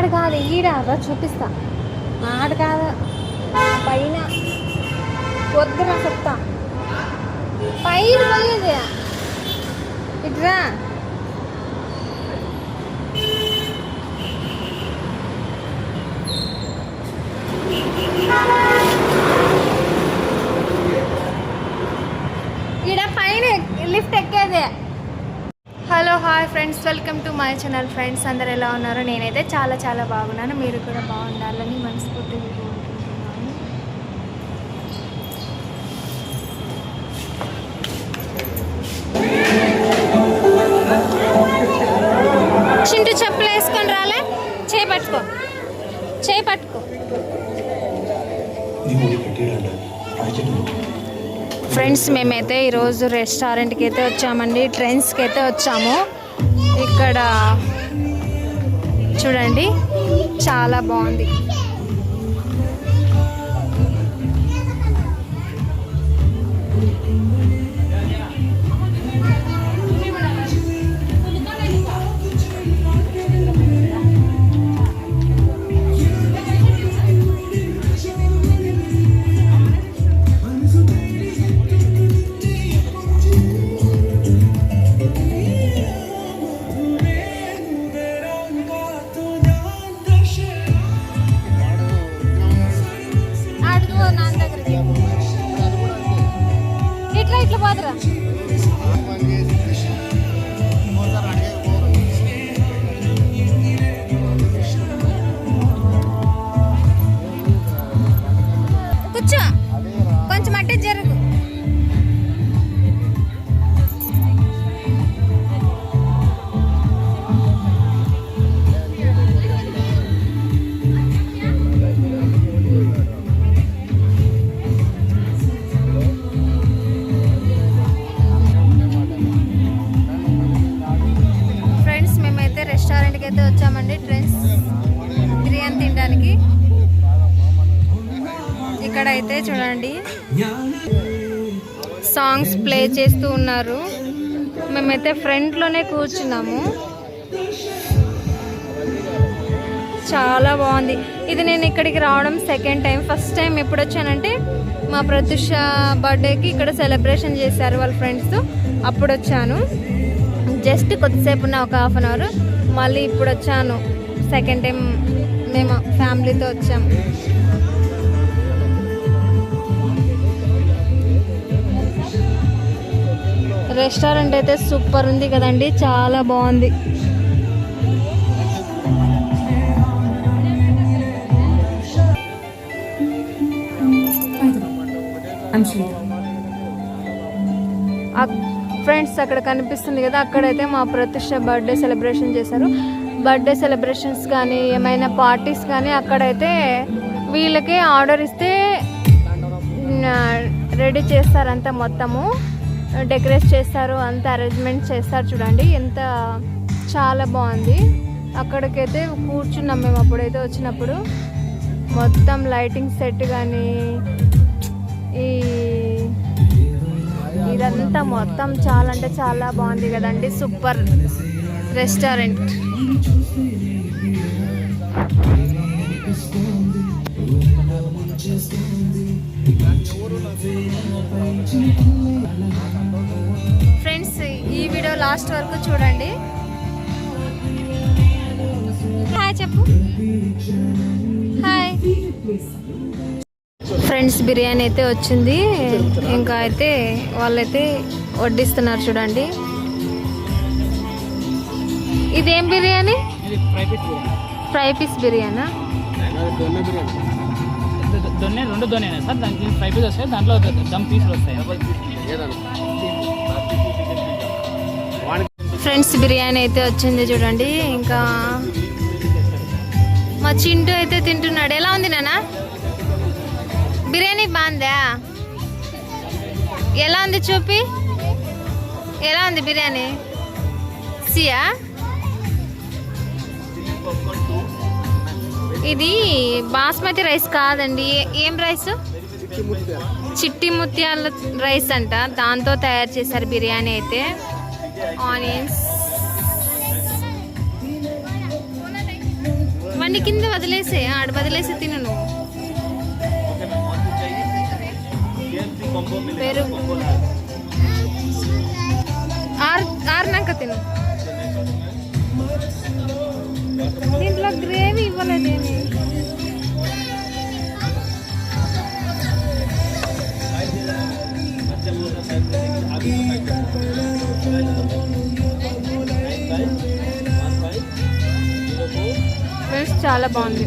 ఆడ కాదు ఈడ చూపిస్తా. ఆడ కాదు పైన వద్దురా చెప్తా. పైన పోయేది ఇట్రా. ఈడ పైన లిఫ్ట్ ఎక్కేది. Hello hi friends, welcome to my channel. Friends అందరు ఎలా ఉన్నారు? నేనైతే చాలా చాలా బాగున్నాను. మీరు కూడా బాగుండాలని మనస్ఫూర్తిగా కోరుకుంటున్నాను. చింటూ చెప్పులు వేసుకొని రాలే. చేయి పట్టుకో, చేయి పట్టుకో. ఫ్రెండ్స్ మేమైతే ఈరోజు రెస్టారెంట్కి అయితే వచ్చామండి, ట్రెండ్స్కి అయితే వచ్చాము. ఇక్కడ చూడండి చాలా బాగుంది. ఇట్లా పోదురా. కూర్చో, కొంచెం అట్టే జరుగు. రెస్టారెంట్కి అయితే వచ్చామండి, ట్రెండ్స్ బిర్యానీ తినడానికి. ఇక్కడ అయితే చూడండి సాంగ్స్ ప్లే చేస్తూ ఉన్నారు. మేమైతే ఫ్రంట్లోనే కూర్చున్నాము. చాలా బాగుంది. ఇది నేను ఇక్కడికి రావడం సెకండ్ టైం. ఫస్ట్ టైం ఎప్పుడు వచ్చానంటే మా ప్రత్యూష బర్త్డేకి ఇక్కడ సెలబ్రేషన్ చేశారు వాళ్ళ ఫ్రెండ్స్తో, అప్పుడు వచ్చాను. జస్ట్ కొద్దిసేపు ఉన్న ఒక హాఫ్ అన్ అవర్. మళ్ళీ ఇప్పుడు వచ్చాను సెకండ్ టైం. మేము ఫ్యామిలీతో వచ్చాం. రెస్టారెంట్ అయితే సూపర్ ఉంది కదండి, చాలా బాగుంది. ఫ్రెండ్స్ అక్కడ కనిపిస్తుంది కదా, అక్కడైతే మా ప్రత్యూష బర్త్డే సెలబ్రేషన్ చేశారు. బర్త్డే సెలబ్రేషన్స్ కానీ ఏమైనా పార్టీస్ కానీ అక్కడైతే వీళ్ళకి ఆర్డర్ ఇస్తే రెడీ చేస్తారు. అంతా మొత్తము డెకరేట్ చేస్తారు, అంత అరేంజ్మెంట్ చేస్తారు. చూడండి ఎంత చాలా బాగుంది. అక్కడికైతే కూర్చున్నాం మేము అప్పుడైతే వచ్చినప్పుడు. మొత్తం లైటింగ్ సెట్ కానీ ఇదంతా మొత్తం చాలా అంటే చాలా బాగుంది కదండి. Super restaurant. ఫ్రెండ్స్ ఈ వీడియో లాస్ట్ వరకు చూడండి. హాయ్ చెప్పు. హాయ్ ఫ్రెండ్స్, బిర్యానీ అయితే వచ్చింది. ఇంకా అయితే వాళ్ళైతే వడ్డిస్తున్నారు చూడండి. ఇదేం బిర్యానీ? ఫ్రై పీస్ బిర్యానా? రెండు దొన్నే సార్, దానికి ఫ్రై పీస్ వస్తాయి, దాంట్లో దమ్ పీసులు వస్తాయి. ఫ్రెండ్స్ బిర్యానీ అయితే వచ్చింది చూడండి. ఇంకా మా చింటూ అయితే తింటున్నాడు. ఎలా ఉంది నాన్న బిర్యానీ? బాగుందా? ఎలా ఉంది చూపి, ఎలా ఉంది బిర్యానీ? సియా ఇది బాస్మతి రైస్ కాదండి. ఏం రైస్? చిట్టి ముత్యాల రైస్ అంట, దాంతో తయారు చేశారు బిర్యానీ అయితే. ఆనియన్స్ దాన్ని కింద వదిలేసే ఆడ వదిలేసి తిను నువ్వు. పెరుగు ఆరినాక తిను. దీంట్లో గ్రేవీ ఇవ్వలేదేమి. ఫ్రెండ్స్ చాలా బాగుంది.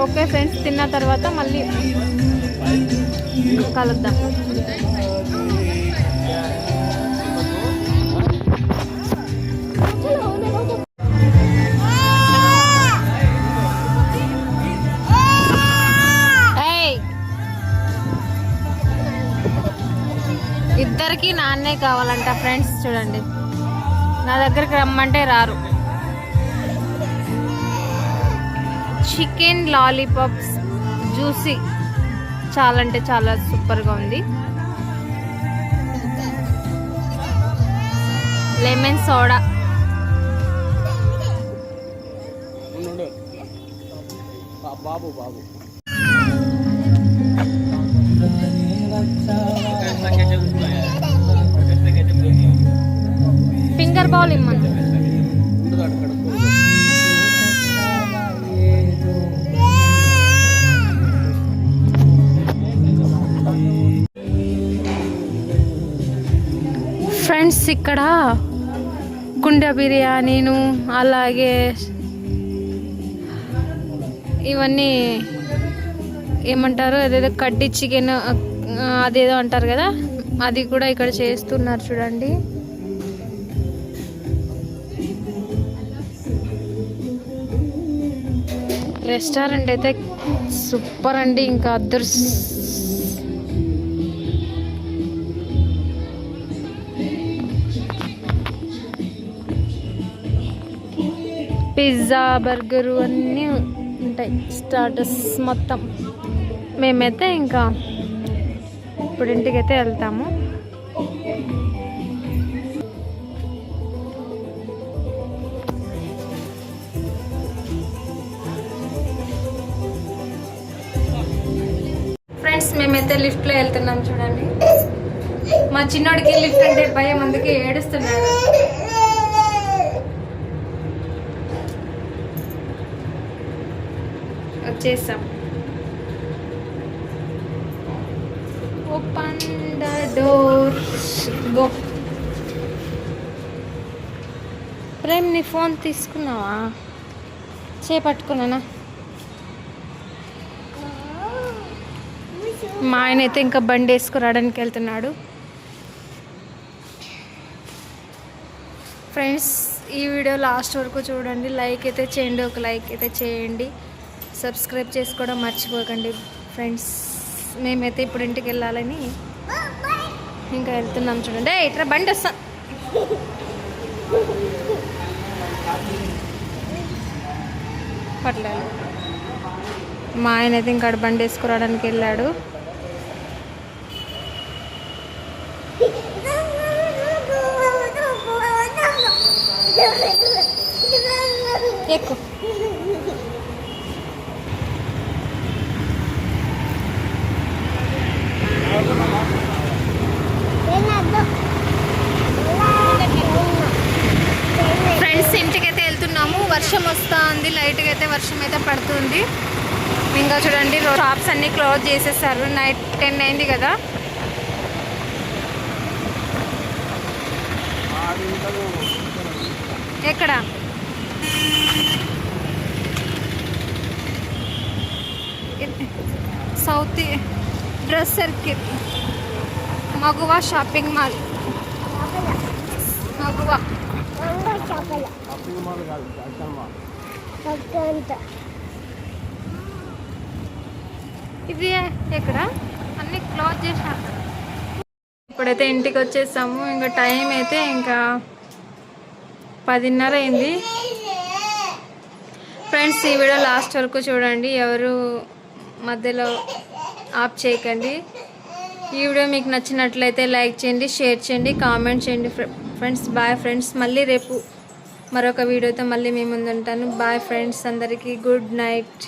ఓకే ఫ్రెండ్స్, తిన్న తర్వాత మళ్ళీ కలుద్దాం. ఇద్దరికి నాన్నే కావాలంట ఫ్రెండ్స్. చూడండి, నా దగ్గరికి రమ్మంటే రారు. చికెన్ లాలీపాప్స్ జ్యూసీ, చాలా అంటే చాలా సూపర్గా ఉంది. లెమన్ సోడా, బాబు బాబు ఫింగర్ బౌల్ ఇమ్మను. ఫ్రెండ్స్, ఇక్కడ కుండ బిర్యానీను అలాగే ఇవన్నీ ఏమంటారు, అదేదో కడ్డీ చికెన్ అదేదో అంటారు కదా, అది కూడా ఇక్కడ చేస్తున్నారు చూడండి. రెస్టారెంట్ అయితే సూపర్ అండి, ఇంకా అదర్స్. పిజ్జా, బర్గరు అన్నీ ఉంటాయి, స్టార్టర్స్ మొత్తం. మేమైతే ఇంకా ఇప్పుడు ఇంటికైతే వెళ్తాము. ఫ్రెండ్స్, మేమైతే లిఫ్ట్లో వెళ్తున్నాం చూడండి. మా చిన్నోడికి లిఫ్ట్ అంటే భయం, అందుకే ఏడుస్తున్నాడు. వచ్చేసాం. Open the door, go. Prem, నీ ఫోన్ తీసుకున్నావా? చేపట్టుకున్నానా? మా ఆయన అయితే ఇంకా బండి వేసుకురావడానికి వెళ్తున్నాడు. ఫ్రెండ్స్, ఈ వీడియో లాస్ట్ వరకు చూడండి. లైక్ అయితే చేయండి, ఒక లైక్ అయితే చేయండి. సబ్స్క్రైబ్ చేసుకోవడం మర్చిపోకండి ఫ్రెండ్స్. మేమైతే ఇప్పుడు ఇంటికి వెళ్ళాలని ఇంకా వెళ్తున్నాం చూడండి. ఇట్లా బండి వస్తా. పట్లేదు. మా ఆయన అయితే ఇంకా బండి వేసుకురావడానికి వెళ్ళాడు. ఎక్కు. ఫ్రెండ్స్, ఇంటికైతే వెళ్తున్నాము. వర్షం వస్తూ ఉంది, లైట్గా అయితే వర్షం అయితే పడుతుంది. ఇంకా చూడండి, షాప్స్ అన్నీ క్లోజ్ చేసేసారు. నైట్ 10 అయింది కదా. ఎక్కడ? సౌత్ డ్రెస్ సర్కిల్, మగువా షాపింగ్ మాల్. మగువా ఇది ఎక్కడ? అన్నీ క్లోజ్ చేశారు. ఇప్పుడైతే ఇంటికి వచ్చేసాము. ఇంకా టైం అయితే ఇంకా 10:30 అయింది. ఫ్రెండ్స్, ఈ వీడియో లాస్ట్ వరకు చూడండి, ఎవరు మధ్యలో ఆఫ్ చేయకండి. ఈ వీడియో మీకు నచ్చినట్లయితే లైక్ చేయండి, షేర్ చేయండి, కామెంట్ చేయండి. Friends, bye friends. మళ్ళీ రేపు మరొక వీడియోతో మళ్ళీ మీ ముందు ఉంటాను. బాయ్ ఫ్రెండ్స్, అందరికీ గుడ్ నైట్.